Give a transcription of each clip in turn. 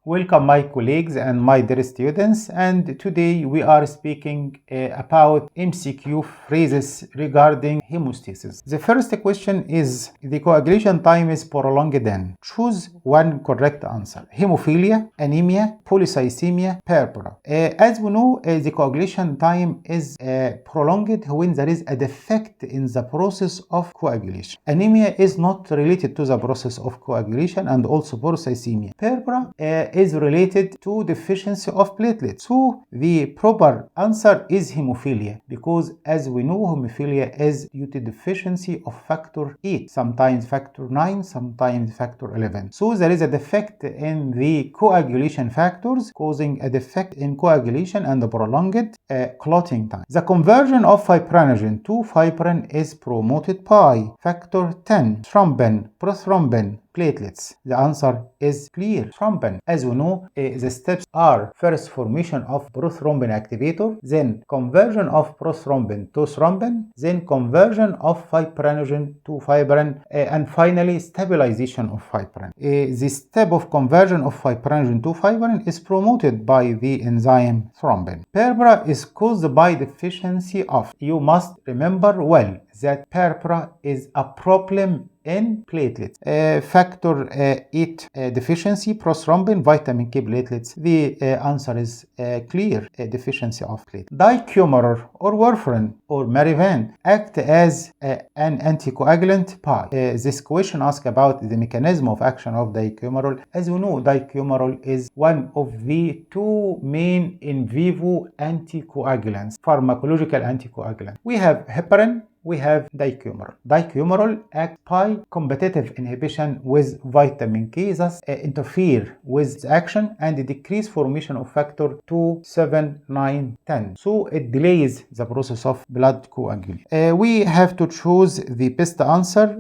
Welcome my colleagues and my dear students, and today we are speaking about MCQ phrases regarding hemostasis. The first question is, the coagulation time is prolonged in. Choose one correct answer. Hemophilia, anemia, polycythemia, purpura. As we know, the coagulation time is prolonged when there is a defect in the process of coagulation. Anemia is not related to the process of coagulation, and also polycythemia. Purpura is related to deficiency of platelets. So the proper answer is hemophilia, because as we know, hemophilia is due to deficiency of factor 8, sometimes factor 9, sometimes factor 11. So there is a defect in the coagulation factors, causing a defect in coagulation and a prolonged clotting time. The conversion of fibrinogen to fibrin is promoted by factor 10, thrombin, prothrombin, platelets. The answer is clear, thrombin. As we know, the steps are: first, formation of prothrombin activator, then conversion of prothrombin to thrombin, then conversion of fibrinogen to fibrin, and finally stabilization of fibrin. The step of conversion of fibrinogen to fibrin is promoted by the enzyme thrombin. Purpura is caused by deficiency of, you must remember well that purpura is a problem in platelets. Factor 8 deficiency, prothrombin, vitamin K, platelets. The answer is clear, deficiency of platelets. Dicumarol or warfarin or Marivan act as an anticoagulant by. This question asks about the mechanism of action of dicumarol. As we know, dicumarol is one of the two main in vivo anticoagulants, pharmacological anticoagulants. We have heparin, we have dicumarol. Dicumarol acts by competitive inhibition with vitamin K, thus interfere with action and decrease formation of factor 2, 7, 9, 10. So it delays the process of blood coagulation. We have to choose the best answer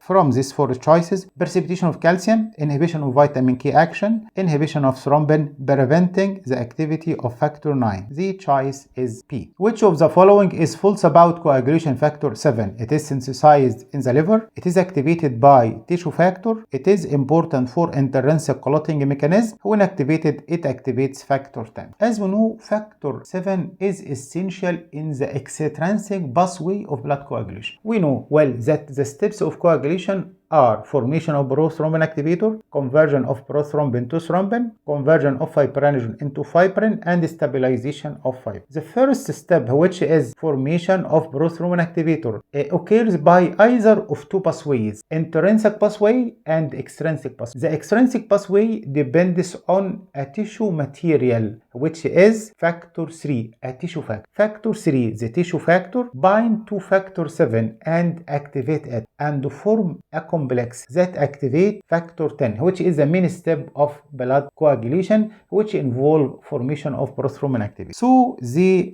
from these four choices: precipitation of calcium, inhibition of vitamin K action, inhibition of thrombin, preventing the activity of factor 9. The choice is P. Which of the following is false about coagulation factor 7? It is synthesized in the liver, it is activated by tissue factor, it is important for intrinsic clotting mechanism. When activated, it activates factor 10. As we know, factor 7 is essential in the extrinsic pathway of blood coagulation. We know well that the steps of coagulation are formation of prothrombin activator, conversion of prothrombin to thrombin, conversion of fibrinogen into fibrin, and stabilization of fibrin. The first step, which is formation of prothrombin activator, occurs by either of two pathways: intrinsic pathway and extrinsic pathway. The extrinsic pathway depends on a tissue material, which is factor 3, a tissue factor. Factor 3, the tissue factor, bind to factor 7 and activate it, and form a complex that activate factor 10, which is the main step of blood coagulation, which involve formation of prothrombin activity. So the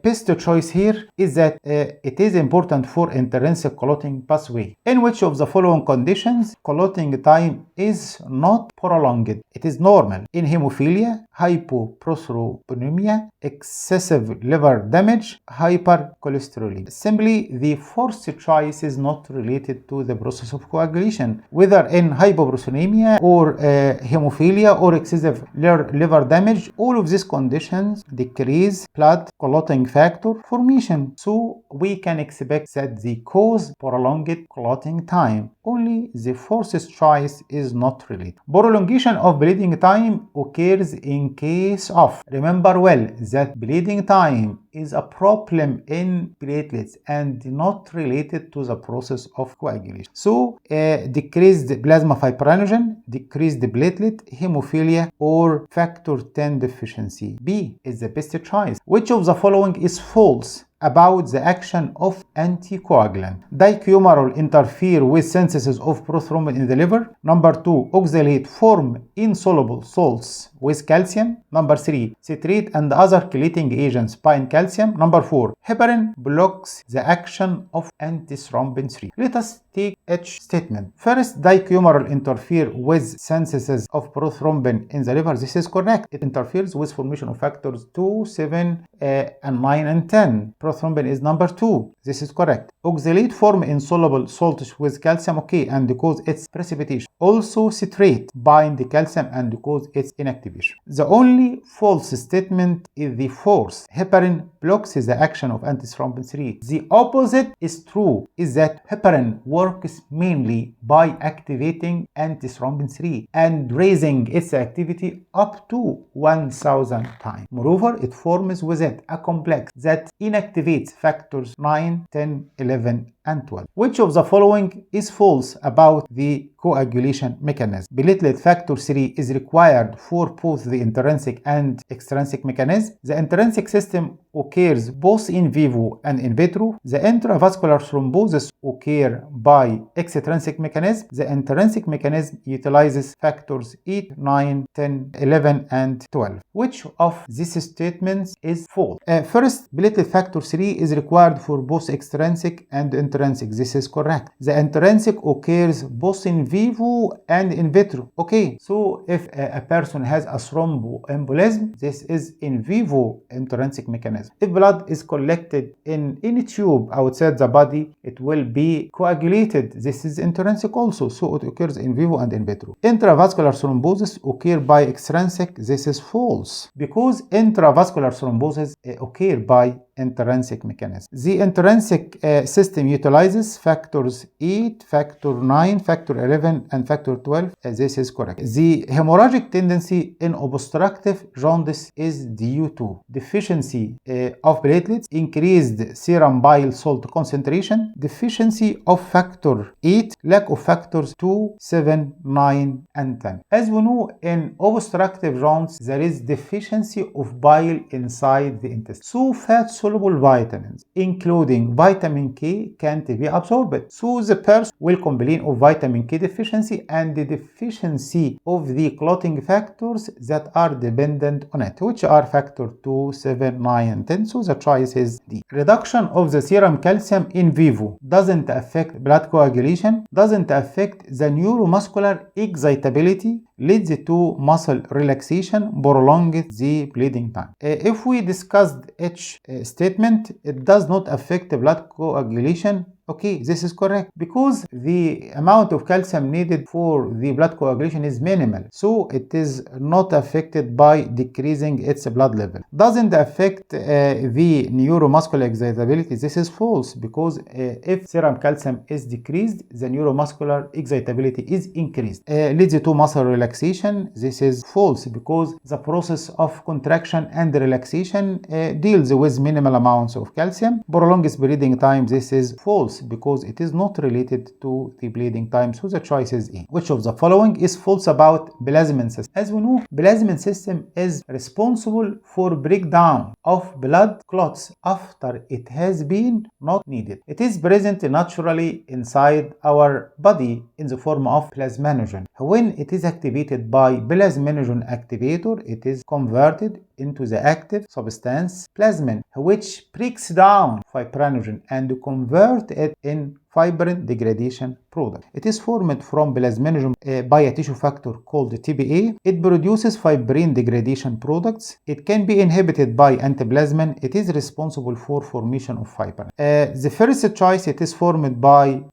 best choice here is that it is important for intrinsic clotting pathway. In which of the following conditions clotting time is not prolonged? It is normal. In hemophilia, hypoprothrombemia, excessive liver damage, hypercholesterolemia. Simply, the fourth choice is not related to the process of coagulation, whether in hypoproteinemia or hemophilia or excessive liver damage. All of these conditions decrease blood clotting factor formation, so we can expect that they cause prolonged clotting time. Only the fourth choice is not related. Prolongation of bleeding time occurs in case of, remember well that bleeding time is a problem in platelets and not related to the process of coagulation. So decreased plasma fibrinogen, decreased platelet, hemophilia, or factor 10 deficiency. B is the best choice. Which of the following is false about the action of anticoagulant? Dicumarol interfere with synthesis of prothrombin in the liver. Number 2, oxalate form insoluble salts with calcium. Number 3, citrate and other chelating agents bind calcium. Number 4, heparin blocks the action of antithrombin 3. Let us Take each statement. First, dicumarol interfere with synthesis of prothrombin in the liver. This is correct. It interferes with formation of factors 2, 7, and 9 and 10. Prothrombin is number 2. This is correct. Oxalate form insoluble salts with calcium, okay, and cause its precipitation. Also, citrate bind the calcium and cause its inactivation. The only false statement is the fourth. Heparin blocks the action of antithrombin 3. The opposite is true, is that heparin works mainly by activating antithrombin 3 and raising its activity up to 1000 times. Moreover, it forms with it a complex that inactivates factors 9, 10, 11, and 12. Which of the following is false about the coagulation mechanism? Platelet factor 3 is required for both the intrinsic and extrinsic mechanism. The intrinsic system occurs both in vivo and in vitro. The intravascular thrombosis occurs by extrinsic mechanism. The intrinsic mechanism utilizes factors 8, 9, 10, 11, and 12. Which of these statements is false? First, platelet factor 3 is required for both extrinsic and intrinsic. This is correct. The intrinsic occurs both in vivo and in vitro. Okay, so if a person has a thromboembolism, this is in vivo intrinsic mechanism. If blood is collected in any tube outside the body, it will be coagulated. This is intrinsic also, so it occurs in vivo and in vitro. Intravascular thrombosis occur by extrinsic. This is false because intravascular thrombosis occur by intrinsic mechanism. The intrinsic system utilizes factors 8, factor 9, factor 11, and factor 12. This is correct. The hemorrhagic tendency in obstructive jaundice is due to deficiency of platelets, increased serum bile salt concentration, deficiency of factor 8, lack of factors 2, 7, 9, and 10. As we know, in obstructive jaundice, there is deficiency of bile inside the intestine. So fat-soluble vitamins, including vitamin K, can't be absorbed. So the person will complain of vitamin K deficiency and the deficiency of the clotting factors that are dependent on it, which are factor 2, 7, 9, and 10. So the choice is D. Reduction of the serum calcium in vivo doesn't affect blood coagulation, doesn't affect the neuromuscular excitability, leads to muscle relaxation, prolonged the bleeding time. If we discussed each statement, it does not affect blood coagulation. Okay, this is correct because the amount of calcium needed for the blood coagulation is minimal, so it is not affected by decreasing its blood level. Doesn't affect the neuromuscular excitability. This is false because if serum calcium is decreased, the neuromuscular excitability is increased. Leads to muscle relaxation. This is false because the process of contraction and relaxation deals with minimal amounts of calcium. Prolonged bleeding time. This is false because it is not related to the bleeding time, so the choice is E. Which of the following is false about plasmin system? As we know, plasmin system is responsible for breakdown of blood clots after it has been not needed. It is present naturally inside our body in the form of plasminogen. When it is activated by plasminogen activator, it is converted into the active substance plasmin, which breaks down fibrinogen and convert it in fibrin degradation product. It is formed from plasminogen by a tissue factor called TPA. It produces fibrin degradation products. It can be inhibited by antiplasmin. It is responsible for formation of fibrin. The first choice, it is formed by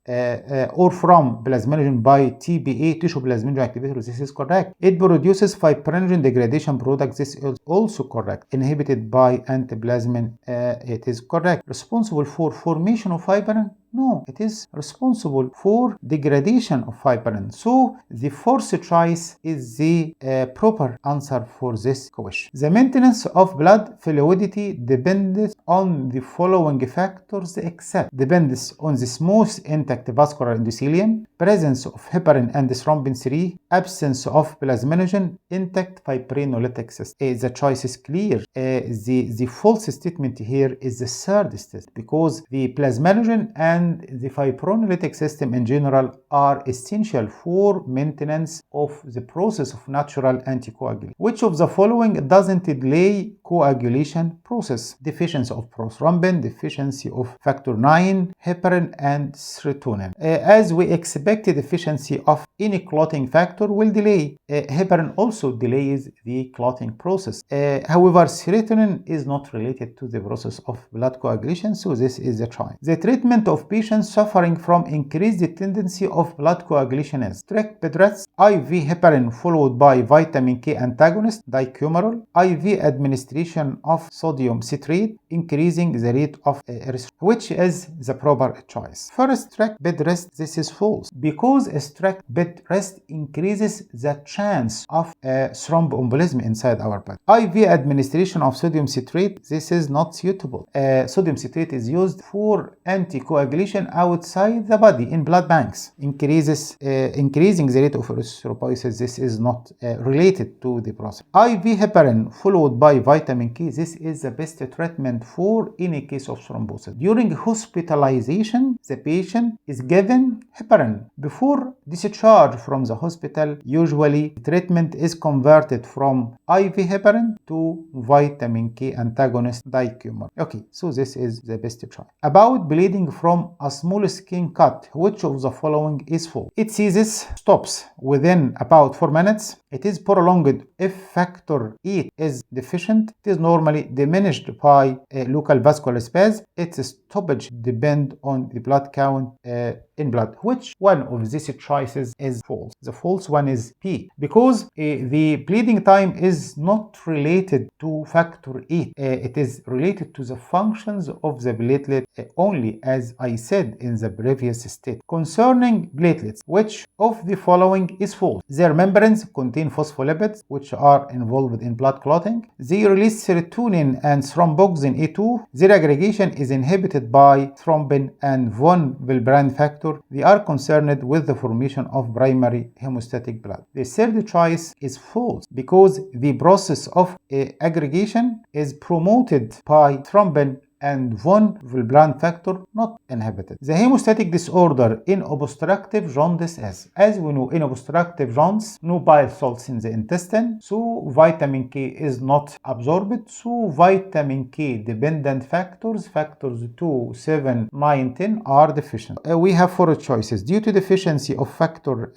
or from plasminogen by TPA, tissue plasminogen activator. This is correct. It produces fibrinogen degradation products. This is also correct. Inhibited by antiplasmin. It is correct. Responsible for formation of fibrin. No, it is responsible for degradation of fibrin. So the fourth choice is the proper answer for this question. The maintenance of blood fluidity depends on the following factors except depends on the smooth intact vascular endothelium, presence of heparin and thrombin 3, absence of plasminogen, intact fibrinolytic system. The choice is clear. The false statement here is the third statement because the plasminogen and the fibrinolytic system in general are essential for maintenance of the process of natural anticoagulation. Which of the following doesn't delay coagulation process, deficiency of prothrombin, deficiency of factor 9, heparin, and serotonin. As we expect, deficiency of any clotting factor will delay. Heparin also delays the clotting process. However, serotonin is not related to the process of blood coagulation, so this is a choice. The treatment of patients suffering from increased tendency of blood coagulation is strict bed rest, IV heparin followed by vitamin K antagonist, dicumarol, IV administration of sodium citrate, increasing the rate of which is the proper choice. First, strict bed rest, this is false, because a strict bed rest increases the chance of thromboembolism inside our body. IV administration of sodium citrate, this is not suitable. Sodium citrate is used for anticoagulation outside the body in blood banks, increasing the rate of erythropoiesis. This is not related to the process. IV heparin followed by vitamin K, this is the best treatment for any case of thrombosis. During hospitalization, the patient is given heparin. Before discharge from the hospital, usually treatment is converted from IV heparin to vitamin K antagonist, dicumarol. Okay, so this is the best choice. About bleeding from a small skin cut, which of the following is false? It ceases, stops within about 4 minutes. It is prolonged if factor 8 is deficient. It is normally diminished by local vascular spasm. Its stoppage depends on the blood count in blood. Which one of these choices is false? The false one is P, because the bleeding time is not related to factor 8. It is related to the functions of the platelet only, as I said in the previous state. Concerning platelets, which of the following is false? Their membranes contain phospholipids, which are involved in blood clotting. They release serotonin and thromboxane A2. Their aggregation is inhibited by thrombin and von Willebrand factor. They are concerned with the formation of primary hemostatic blood. The third choice is false, because the process of aggregation is promoted by thrombin and von Willebrand factor, not inhibited. The hemostatic disorder in obstructive jaundice is, as we know, in obstructive jaundice, no bile salts in the intestine, so vitamin K is not absorbed, so vitamin K dependent factors 2, 7, 9, 10 are deficient. We have 4 choices. Due to deficiency of factor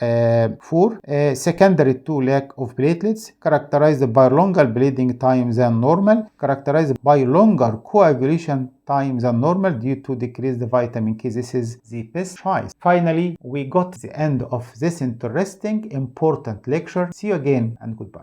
4, secondary to lack of platelets, characterized by longer bleeding time than normal, characterized by longer coagulation time than normal due to decreased vitamin K. This is the best choice. Finally, we got the end of this interesting, important lecture. See you again and goodbye.